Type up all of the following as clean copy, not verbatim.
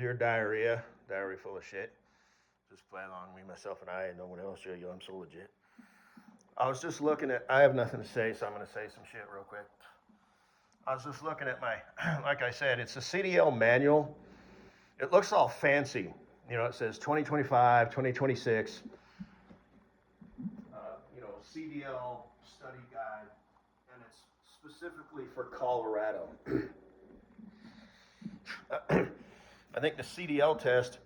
Dear diarrhea full of shit. Just play along, me, myself, and I, and no one else. Yo, I'm so legit. I was just looking at, I have nothing to say, so I'm going to say some shit real quick. I was just looking at my, like I said, it's a CDL manual. It looks all fancy. You know, it says 2025, 2026, CDL study guide, and it's specifically for Colorado. I think the CDL test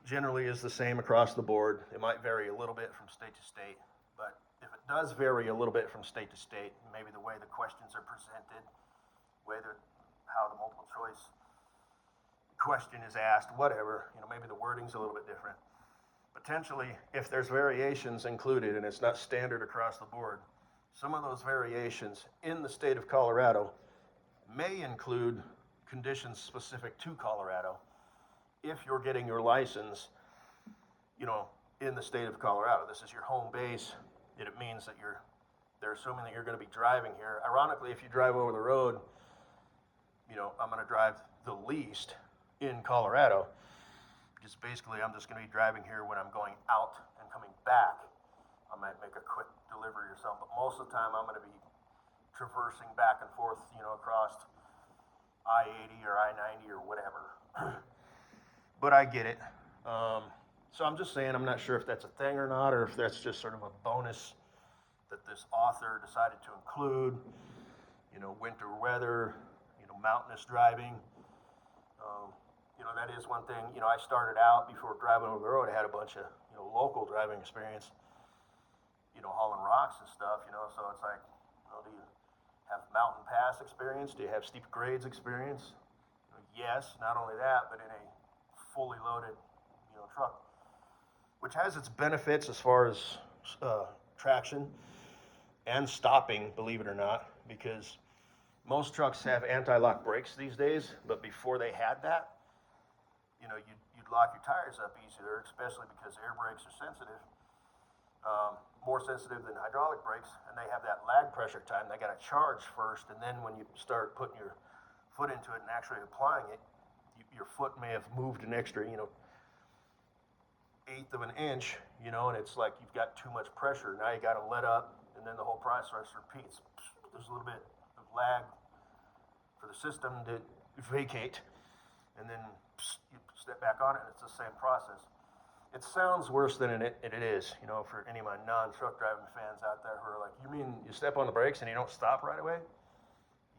generally is the same across the board. It might vary a little bit from state to state, but if it does vary a little bit from state to state, maybe the way the questions are presented, how the multiple choice question is asked, whatever, maybe the wording's a little bit different. Potentially, if there's variations included and it's not standard across the board, some of those variations in the state of Colorado may include conditions specific to Colorado. If you're getting your license, in the state of Colorado, this is your home base, and it means that they're assuming that you're going to be driving here. Ironically, if you drive over the road, I'm going to drive the least in Colorado. Just basically, I'm just going to be driving here when I'm going out and coming back. I might make a quick delivery or something, but most of the time I'm going to be traversing back and forth, across I-80 or I-90 or whatever. But I get it. So I'm just saying, I'm not sure if that's a thing or not, or if that's just sort of a bonus that this author decided to include. Winter weather, mountainous driving. That is one thing. I started out before driving over the road. I had a bunch of, local driving experience, hauling rocks and stuff, so it's like, do you have mountain pass experience? Do you have steep grades experience? Yes, not only that, but in a fully loaded, truck, which has its benefits as far as traction and stopping, believe it or not, because most trucks have anti-lock brakes these days, but before they had that, you'd lock your tires up easier, especially because air brakes are sensitive, more sensitive than hydraulic brakes, and they have that lag pressure time. They got to charge first, and then when you start putting your foot into it and actually applying it, your foot may have moved an extra, eighth of an inch, and it's like you've got too much pressure. Now you got to let up, and then the whole process repeats. There's a little bit of lag for the system to vacate, and then you step back on it, and it's the same process. It sounds worse than it is, for any of my non-truck driving fans out there who are like, you mean you step on the brakes and you don't stop right away?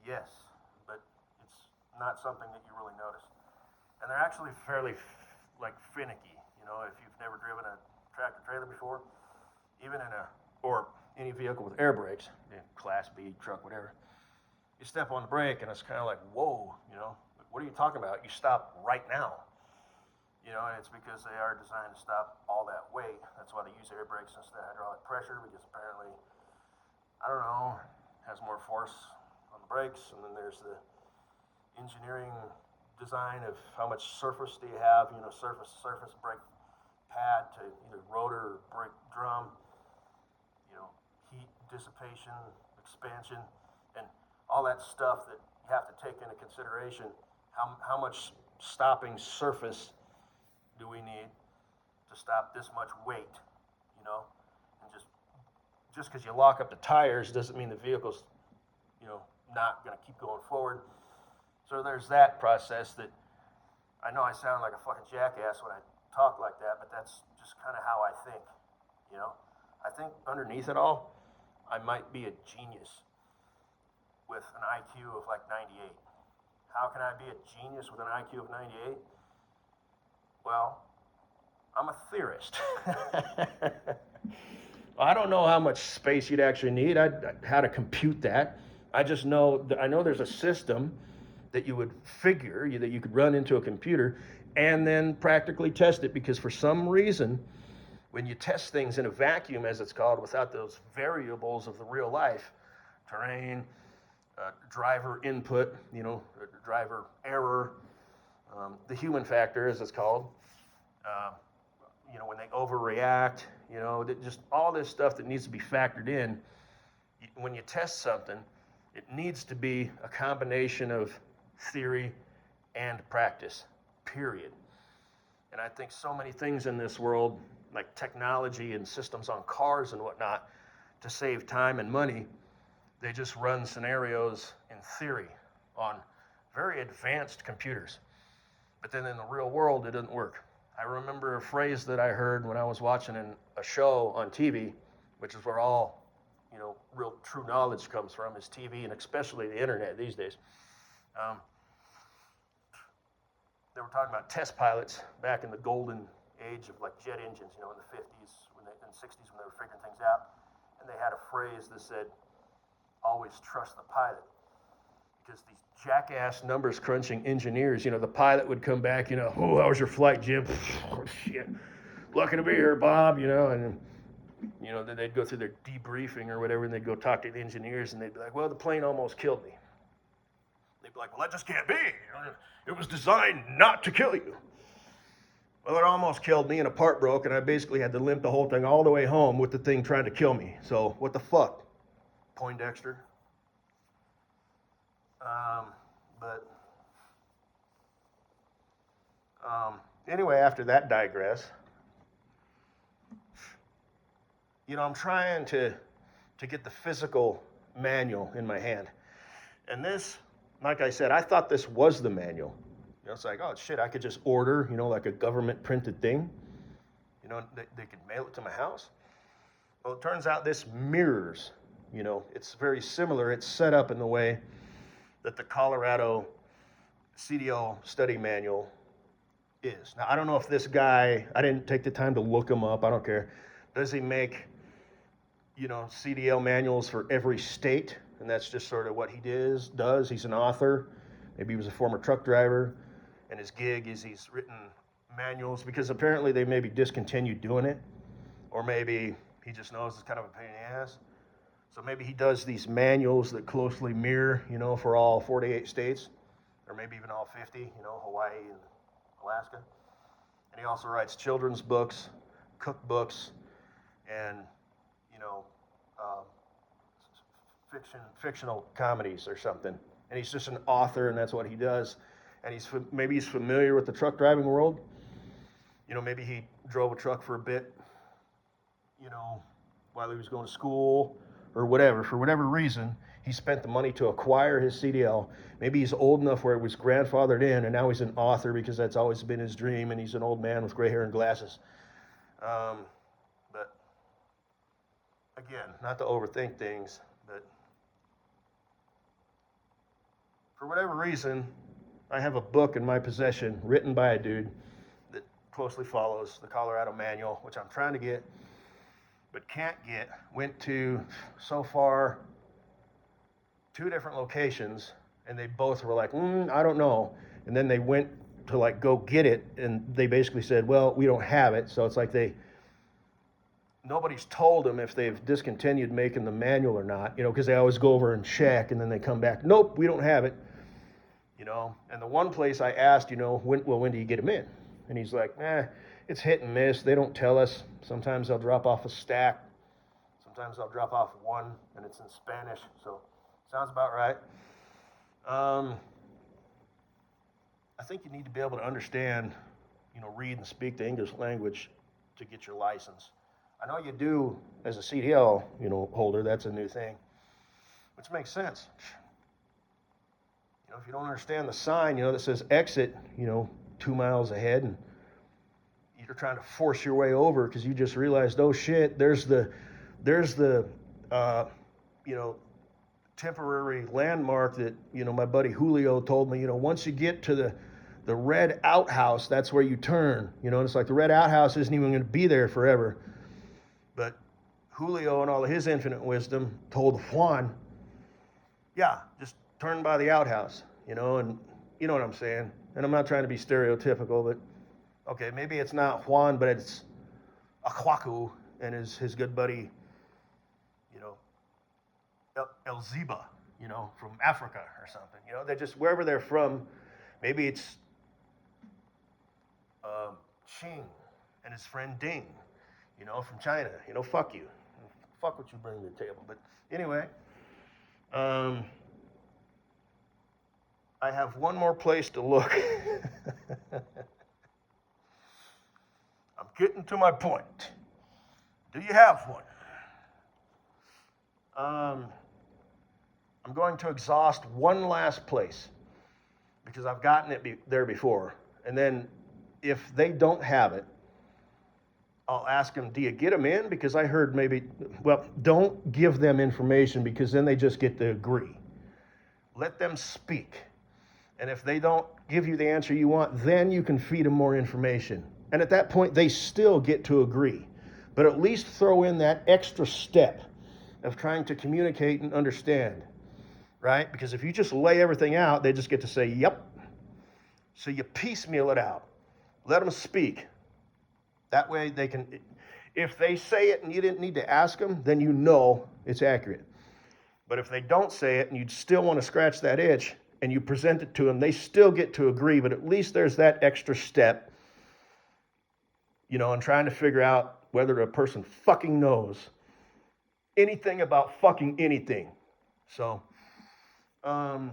Yes, but it's not something that you really notice. And they're actually fairly, finicky. If you've never driven a tractor trailer before, even or any vehicle with air brakes, Class B, truck, whatever, you step on the brake and it's kind of like, whoa, what are you talking about? You stop right now. And it's because they are designed to stop all that weight. That's why they use air brakes instead of hydraulic pressure, because apparently, I don't know, has more force on the brakes. And then there's the engineering design of how much surface do you have, surface brake pad to either rotor or brake drum, heat dissipation, expansion, and all that stuff that you have to take into consideration. How much stopping surface do we need to stop this much weight, and just because you lock up the tires doesn't mean the vehicle's, not going to keep going forward. So there's that process that I know I sound like a fucking jackass when I talk like that, but that's just kind of how I think, I think underneath it all, I might be a genius with an IQ of 98. How can I be a genius with an IQ of 98? Well, I'm a theorist. I don't know how much space you'd actually need, how to compute that. I know there's a system that you would figure, that you could run into a computer and then practically test it, because for some reason, when you test things in a vacuum, as it's called, without those variables of the real life, terrain, driver input, driver error, the human factor, as it's called, when they overreact, just all this stuff that needs to be factored in. When you test something, it needs to be a combination of theory and practice. period. And I think so many things in this world, like technology and systems on cars and whatnot, to save time and money, they just run scenarios in theory on very advanced computers. But then in the real world, it doesn't work. I remember a phrase that I heard when I was watching a show on TV, which is where all, real true knowledge comes from, is TV and especially the internet these days. They were talking about test pilots back in the golden age of like jet engines, in the 50s, in the 60s when they were figuring things out. And they had a phrase that said, always trust the pilot. Because these jackass numbers crunching engineers, the pilot would come back, oh, how was your flight, Jim? Oh, shit. Lucky to be here, Bob, and then they'd go through their debriefing or whatever, and they'd go talk to the engineers, and they'd be like, well, the plane almost killed me. They'd be like, well, that just can't be. It was designed not to kill you. Well, it almost killed me, and a part broke, and I basically had to limp the whole thing all the way home with the thing trying to kill me. So what the fuck, Poindexter? Anyway, after that digress, I'm trying to get the physical manual in my hand. And this, like I said, I thought this was the manual. It's like, oh, shit, I could just order, like a government printed thing. They could mail it to my house. Well, it turns out this mirrors, it's very similar. It's set up in the way that the Colorado CDL study manual is. Now, I don't know if this guy, I didn't take the time to look him up. I don't care. Does he make, CDL manuals for every state? And that's just sort of what he does. He's an author. Maybe he was a former truck driver. And his gig is he's written manuals because apparently they maybe discontinued doing it. Or maybe he just knows it's kind of a pain in the ass. So maybe he does these manuals that closely mirror, for all 48 states. Or maybe even all 50, Hawaii and Alaska. And he also writes children's books, cookbooks, and, fictional comedies or something. And he's just an author, and that's what he does. And maybe he's familiar with the truck driving world. Maybe he drove a truck for a bit, while he was going to school or whatever. For whatever reason, he spent the money to acquire his CDL. Maybe he's old enough where it was grandfathered in, and now he's an author because that's always been his dream, and he's an old man with gray hair and glasses. But again, not to overthink things, but for whatever reason, I have a book in my possession written by a dude that closely follows the Colorado manual, which I'm trying to get, but can't get. Went to, so far, 2 different locations, and they both were like, I don't know. And then they went to go get it, and they basically said, well, we don't have it. So it's like nobody's told them if they've discontinued making the manual or not, because they always go over and check, and then they come back, nope, we don't have it. And the one place I asked, when do you get them in? And he's like, it's hit and miss. They don't tell us. Sometimes they'll drop off a stack. Sometimes they'll drop off one, and it's in Spanish. So sounds about right. I think you need to be able to understand, read and speak the English language to get your license. I know you do as a CDL, holder. That's a new thing, which makes sense. If you don't understand the sign, that says exit, 2 miles ahead, and you're trying to force your way over because you just realized, oh shit, there's the temporary landmark that, my buddy Julio told me, once you get to the red outhouse, that's where you turn, and it's like the red outhouse isn't even going to be there forever. But Julio, in all of his infinite wisdom, told Juan, yeah, just turn by the outhouse, and you know what I'm saying. And I'm not trying to be stereotypical, but okay, maybe it's not Juan, but it's I-speekuh-duh-shyt and his good buddy, El Ziba, from Africa or something. They just, wherever they're from, maybe it's Ching and his friend Ding, from China. Fuck you. Fuck what you bring to the table. But anyway, I have one more place to look I'm getting to my point. Do you have one? I'm going to exhaust one last place because I've gotten it there before. And then if they don't have it, I'll ask them, do you get them in? Because I heard maybe, well, don't give them information because then they just get to agree. Let them speak. And if they don't give you the answer you want, then you can feed them more information. And at that point, they still get to agree. But at least throw in that extra step of trying to communicate and understand, right? Because if you just lay everything out, they just get to say, yep. So you piecemeal it out. Let them speak. That way they can, if they say it and you didn't need to ask them, then you know it's accurate. But if they don't say it and you still want to scratch that itch and you present it to them, they still get to agree, but at least there's that extra step, you know, in trying to figure out whether a person fucking knows anything about fucking anything. So, I'm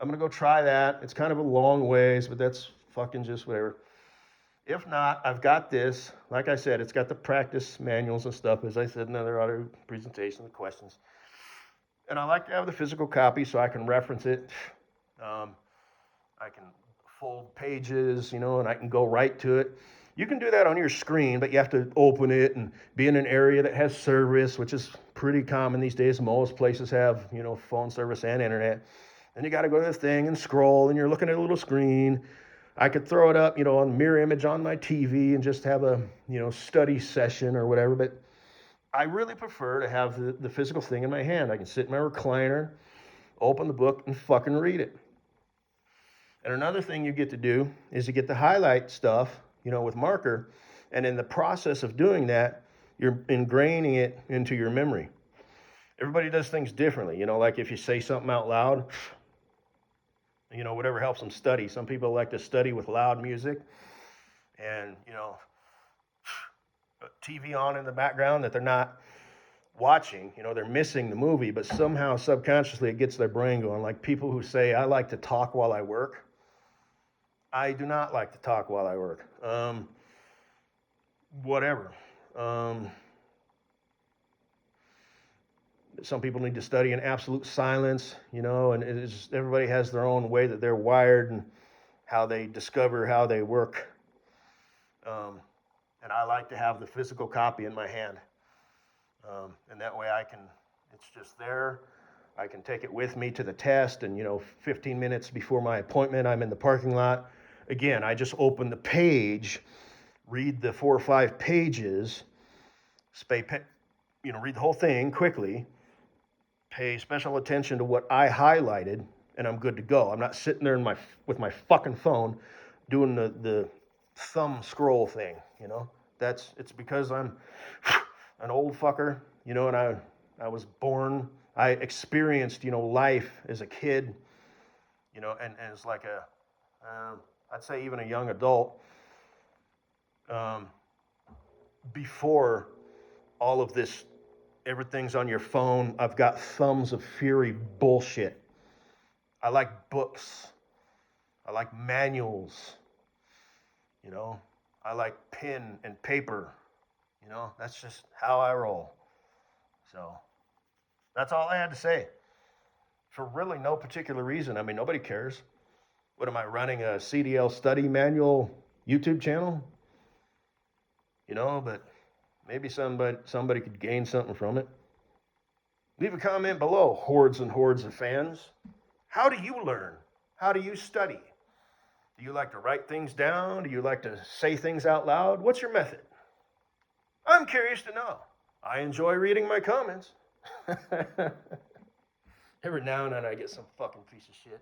going to go try that. It's kind of a long ways, but that's fucking just whatever. If not, I've got this. Like I said, it's got the practice manuals and stuff, as I said in other audio presentations and questions. And I like to have the physical copy so I can reference it. I can fold pages, you know, and I can go right to it. You can do that on your screen, but you have to open it and be in an area that has service, which is pretty common these days. Most places have, you know, phone service and internet. And you got to go to this thing and scroll, and you're looking at a little screen. I could throw it up, you know, on mirror image on my TV and just have a, you know, study session or whatever. But I really prefer to have the physical thing in my hand. I can sit in my recliner, open the book, and fucking read it. And another thing you get to do is you get to highlight stuff, you know, with marker. And in the process of doing that, you're ingraining it into your memory. Everybody does things differently. You know, like if you say something out loud, you know, whatever helps them study. Some people like to study with loud music and, you know, TV on in the background that they're not watching. You know, they're missing the movie, but somehow subconsciously it gets their brain going. Like people who say, I like to talk while I work. I do not like to talk while I work. Whatever. Some people need to study in absolute silence, you know, and everybody has their own way that they're wired and how they discover how they work. And I like to have the physical copy in my hand. And that way it's just there. I can take it with me to the test and, you know, 15 minutes before my appointment, I'm in the parking lot. Again, I just open the page, read the 4 or 5 pages, you know, read the whole thing quickly, pay special attention to what I highlighted, and I'm good to go. I'm not sitting there with my fucking phone doing the thumb scroll thing, you know. It's because I'm an old fucker, you know, and I was born, I experienced, you know, life as a kid, you know, and as like I'd say even a young adult, before all of this, everything's on your phone. I've got thumbs of fury bullshit. I like books. I like manuals. You know, I like pen and paper. You know, that's just how I roll. So that's all I had to say. For really no particular reason. I mean, nobody cares. What am I running, a CDL study manual YouTube channel? You know, but maybe somebody could gain something from it. Leave a comment below, hordes and hordes of fans. How do you learn? How do you study? Do you like to write things down? Do you like to say things out loud? What's your method? I'm curious to know. I enjoy reading my comments. Every now and then I get some fucking piece of shit.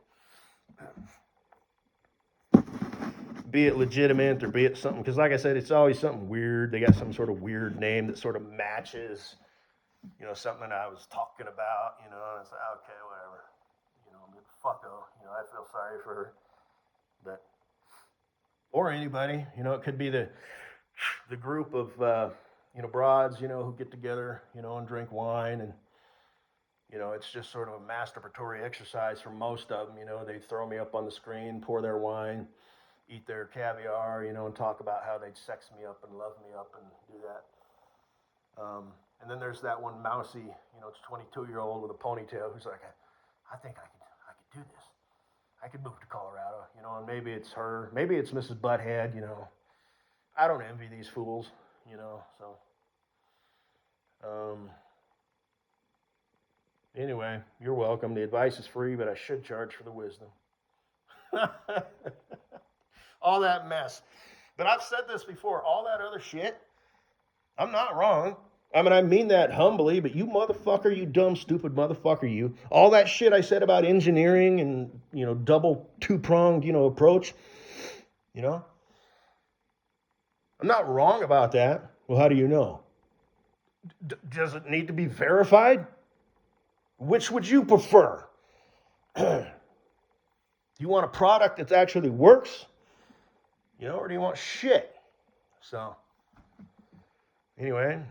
Be it legitimate or be it something, because like I said, it's always something weird. They got some sort of weird name that sort of matches, you know, something that I was talking about, you know, and it's like, okay, whatever, you know, fucko, you know, I feel sorry for her, but, or anybody, you know, it could be the group of, you know, broads, you know, who get together, you know, and drink wine and You know, it's just sort of a masturbatory exercise for most of them. You know, they throw me up on the screen, pour their wine, eat their caviar, you know, and talk about how they'd sex me up and love me up and do that. And then there's that one mousy, you know, it's 22-year-old with a ponytail who's like, I think I could do this. I could move to Colorado, you know, and maybe it's her, maybe it's Mrs. Butthead, you know. I don't envy these fools, you know, so. Anyway, you're welcome. The advice is free, but I should charge for the wisdom. All that mess. But I've said this before, all that other shit, I'm not wrong. I mean, I mean that humbly, but you motherfucker, you dumb, stupid motherfucker, you. All that shit I said about engineering and, you know, double two-pronged, you know, approach, you know. I'm not wrong about that. Well, how do you know? Does it need to be verified? Which would you prefer? Do you want a product that actually works? You know, or do you want shit? So, anyway,